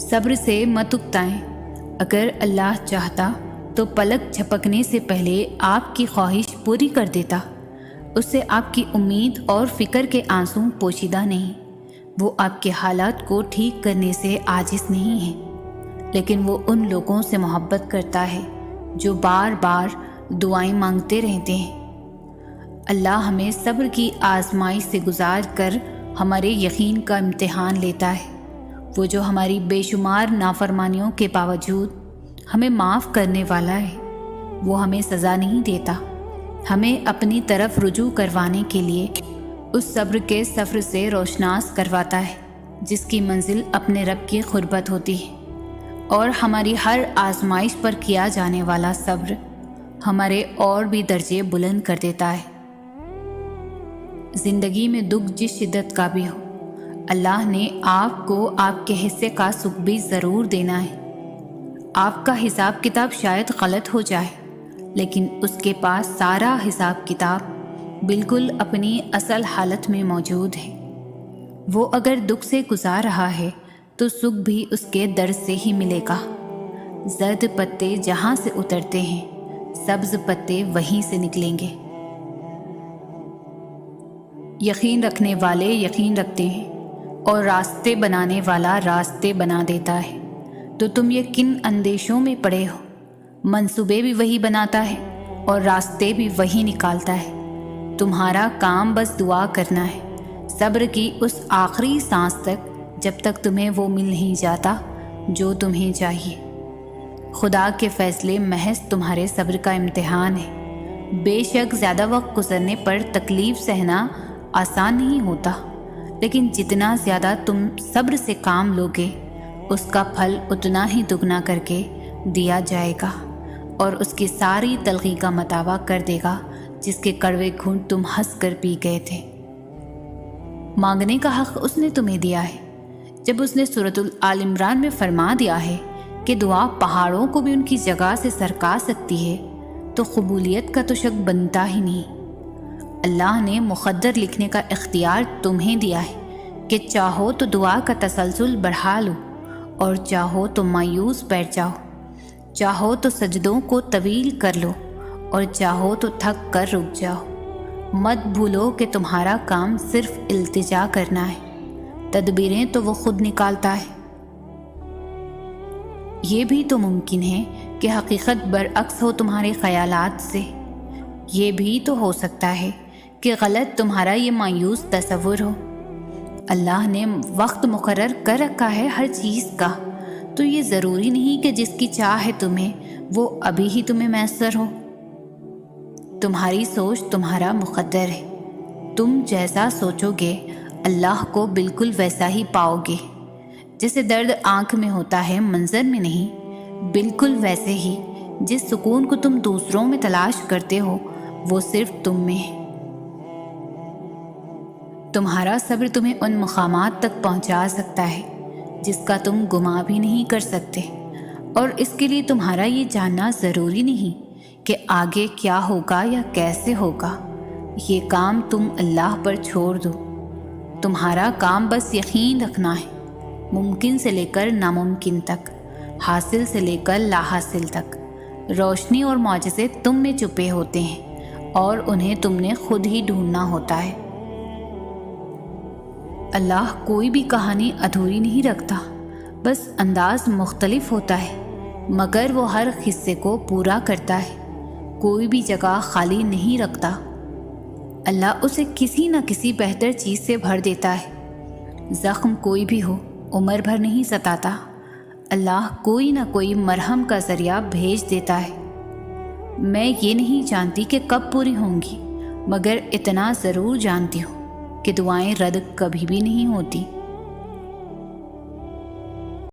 صبر سے مت اکتائیں، اگر اللہ چاہتا تو پلک جھپکنے سے پہلے آپ کی خواہش پوری کر دیتا۔ اس سے آپ کی امید اور فکر کے آنسو پوشیدہ نہیں۔ وہ آپ کے حالات کو ٹھیک کرنے سے عاجز نہیں ہے، لیکن وہ ان لوگوں سے محبت کرتا ہے جو بار بار دعائیں مانگتے رہتے ہیں۔ اللہ ہمیں صبر کی آزمائش سے گزار کر ہمارے یقین کا امتحان لیتا ہے۔ وہ جو ہماری بے شمار نافرمانیوں کے باوجود ہمیں معاف کرنے والا ہے، وہ ہمیں سزا نہیں دیتا، ہمیں اپنی طرف رجوع کروانے کے لیے اس صبر کے سفر سے روشناس کرواتا ہے جس کی منزل اپنے رب کی قربت ہوتی ہے۔ اور ہماری ہر آزمائش پر کیا جانے والا صبر ہمارے اور بھی درجے بلند کر دیتا ہے۔ زندگی میں دکھ جس شدت کا بھی ہو، اللہ نے آپ کو آپ کے حصے کا سکھ بھی ضرور دینا ہے۔ آپ کا حساب کتاب شاید غلط ہو جائے، لیکن اس کے پاس سارا حساب کتاب بالکل اپنی اصل حالت میں موجود ہے۔ وہ اگر دکھ سے گزار رہا ہے تو سکھ بھی اس کے در سے ہی ملے گا۔ زرد پتے جہاں سے اترتے ہیں، سبز پتے وہیں سے نکلیں گے۔ یقین رکھنے والے یقین رکھتے ہیں اور راستے بنانے والا راستے بنا دیتا ہے۔ تو تم یہ کن اندیشوں میں پڑے ہو؟ منصوبے بھی وہی بناتا ہے اور راستے بھی وہی نکالتا ہے۔ تمہارا کام بس دعا کرنا ہے، صبر کی اس آخری سانس تک جب تک تمہیں وہ مل نہیں جاتا جو تمہیں چاہیے۔ خدا کے فیصلے محض تمہارے صبر کا امتحان ہے۔ بے شک زیادہ وقت گزرنے پر تکلیف سہنا آسان نہیں ہوتا، لیکن جتنا زیادہ تم صبر سے کام لوگے اس کا پھل اتنا ہی دگنا کر کے دیا جائے گا، اور اس کی ساری تلخی کا متاوا کر دے گا جس کے کڑوے گھونٹ تم ہنس کر پی گئے تھے۔ مانگنے کا حق اس نے تمہیں دیا ہے۔ جب اس نے سورۃ آل عمران میں فرما دیا ہے کہ دعا پہاڑوں کو بھی ان کی جگہ سے سرکا سکتی ہے، تو قبولیت کا تو شک بنتا ہی نہیں۔ اللہ نے مقدر لکھنے کا اختیار تمہیں دیا ہے کہ چاہو تو دعا کا تسلسل بڑھا لو، اور چاہو تو مایوس بیٹھ جاؤ، چاہو تو سجدوں کو طویل کر لو، اور چاہو تو تھک کر رک جاؤ۔ مت بھولو کہ تمہارا کام صرف التجا کرنا ہے، تدبیریں تو وہ خود نکالتا ہے۔ یہ بھی تو ممکن ہے کہ حقیقت برعکس ہو تمہارے خیالات سے۔ یہ بھی تو ہو سکتا ہے کہ غلط تمہارا یہ مایوس تصور ہو۔ اللہ نے وقت مقرر کر رکھا ہے ہر چیز کا، تو یہ ضروری نہیں کہ جس کی چاہ ہے تمہیں وہ ابھی ہی تمہیں میسر ہو۔ تمہاری سوچ تمہارا مقدر ہے، تم جیسا سوچو گے اللہ کو بالکل ویسا ہی پاؤ گے۔ جیسے درد آنکھ میں ہوتا ہے منظر میں نہیں، بالکل ویسے ہی جس سکون کو تم دوسروں میں تلاش کرتے ہو وہ صرف تم میں ہے۔ تمہارا صبر تمہیں ان مقامات تک پہنچا سکتا ہے جس کا تم گمان بھی نہیں کر سکتے، اور اس کے لیے تمہارا یہ جاننا ضروری نہیں کہ آگے کیا ہوگا یا کیسے ہوگا۔ یہ کام تم اللہ پر چھوڑ دو۔ تمہارا کام بس یقین رکھنا ہے، ممکن سے لے کر ناممکن تک، حاصل سے لے کر لا حاصل تک۔ روشنی اور معجزے تم میں چھپے ہوتے ہیں اور انہیں تم نے خود ہی ڈھونڈنا ہوتا ہے۔ اللہ کوئی بھی کہانی ادھوری نہیں رکھتا، بس انداز مختلف ہوتا ہے، مگر وہ ہر حصے کو پورا کرتا ہے، کوئی بھی جگہ خالی نہیں رکھتا۔ اللہ اسے کسی نہ کسی بہتر چیز سے بھر دیتا ہے۔ زخم کوئی بھی ہو عمر بھر نہیں ستاتا، اللہ کوئی نہ کوئی مرہم کا ذریعہ بھیج دیتا ہے۔ میں یہ نہیں جانتی کہ کب پوری ہوں گی، مگر اتنا ضرور جانتی ہوں کہ دعائیں رد کبھی بھی نہیں ہوتی۔